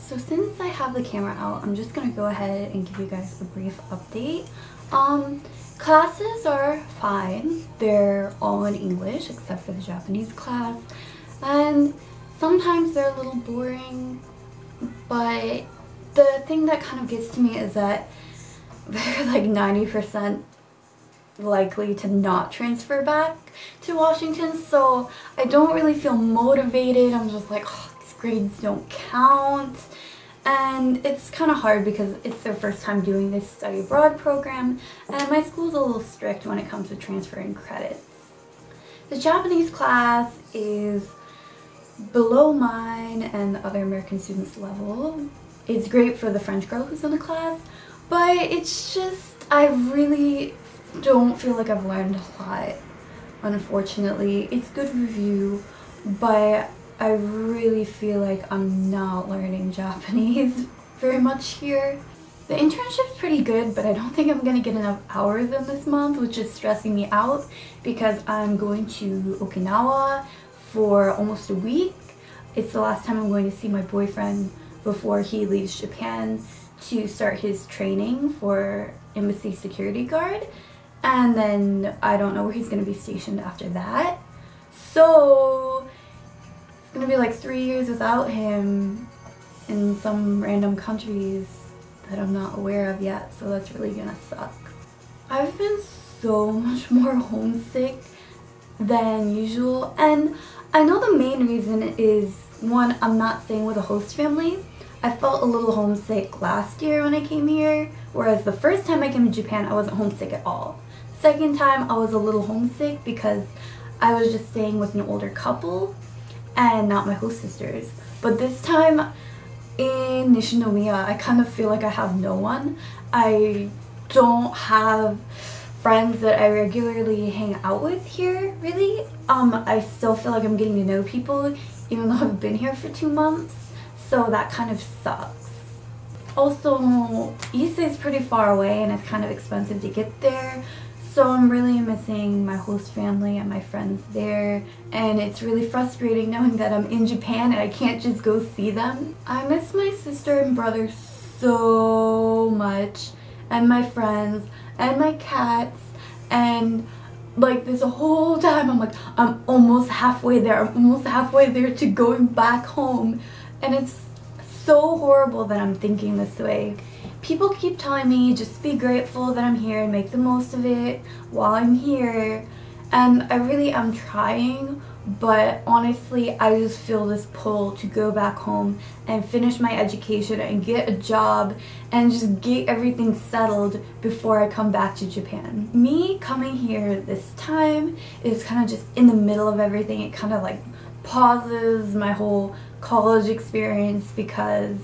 So since I have the camera out, I'm just gonna go ahead and give you guys a brief update. Classes are fine. They're all in English except for the Japanese class, and sometimes they're a little boring, but the thing that kind of gets to me is that they're like 90% likely to not transfer back to Washington, so I don't really feel motivated. I'm just like, oh, these grades don't count. And it's kind of hard because it's their first time doing this study abroad program, and my school's a little strict when it comes to transferring credits. The Japanese class is below mine and the other American students' level. It's great for the French girl who's in the class, but it's just, I really don't feel like I've learned a lot, unfortunately. It's good review, but I really feel like I'm not learning Japanese very much here. The internship's pretty good, but I don't think I'm gonna get enough hours in this month, which is stressing me out because I'm going to Okinawa for almost a week. It's the last time I'm going to see my boyfriend before he leaves Japan to start his training for embassy security guard, and then I don't know where he's going to be stationed after that. So it's going to be like 3 years without him in some random countries that I'm not aware of yet, so that's really gonna suck. I've been so much more homesick than usual, and I know the main reason is, one, I'm not staying with a host family. I felt a little homesick last year when I came here, whereas the first time I came to Japan I wasn't homesick at all. Second time I was a little homesick because I was just staying with an older couple and not my host sisters. But this time in Nishinomiya, I kind of feel like I have no one. I don't have friends that I regularly hang out with here, really. I still feel like I'm getting to know people even though I've been here for 2 months, so that kind of sucks. Also, Ise is pretty far away and it's kind of expensive to get there, so I'm really missing my host family and my friends there, and it's really frustrating knowing that I'm in Japan and I can't just go see them. I miss my sister and brother so much, and my friends, and my cats, and like this whole time I'm like, I'm almost halfway there, I'm almost halfway there to going back home, and it's so horrible that I'm thinking this way. People keep telling me just be grateful that I'm here and make the most of it while I'm here, and I really am trying, but honestly I just feel this pull to go back home and finish my education and get a job and just get everything settled before I come back to Japan. Me coming here this time is kind of just in the middle of everything. It kind of like pauses my whole college experience because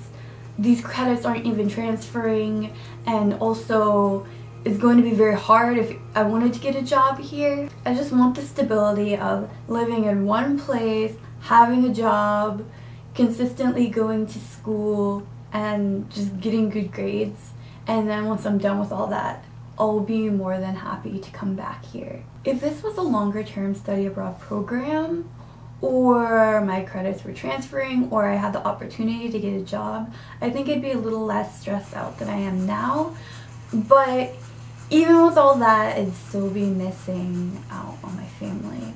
these credits aren't even transferring, and also it's going to be very hard if I wanted to get a job here. I just want the stability of living in one place, having a job, consistently going to school, and just getting good grades. And then once I'm done with all that, I'll be more than happy to come back here. If this was a longer term study abroad program, or my credits were transferring, or I had the opportunity to get a job, I think I'd be a little less stressed out than I am now. But even with all that, I'd still be missing out on my family.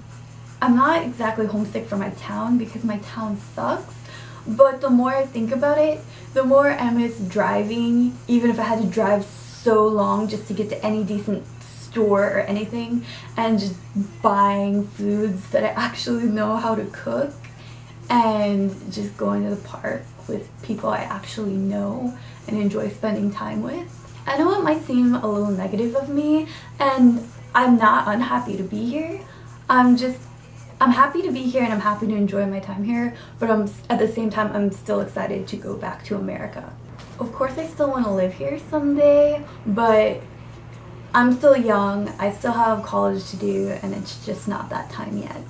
I'm not exactly homesick for my town because my town sucks, but the more I think about it, the more I miss driving, even if I had to drive so long just to get to any decent store or anything, and just buying foods that I actually know how to cook, and just going to the park with people I actually know and enjoy spending time with. I know it might seem a little negative of me, and I'm not unhappy to be here. I'm happy to be here and I'm happy to enjoy my time here, but at the same time I'm still excited to go back to America. Of course I still want to live here someday, but I'm still young, I still have college to do, and it's just not that time yet.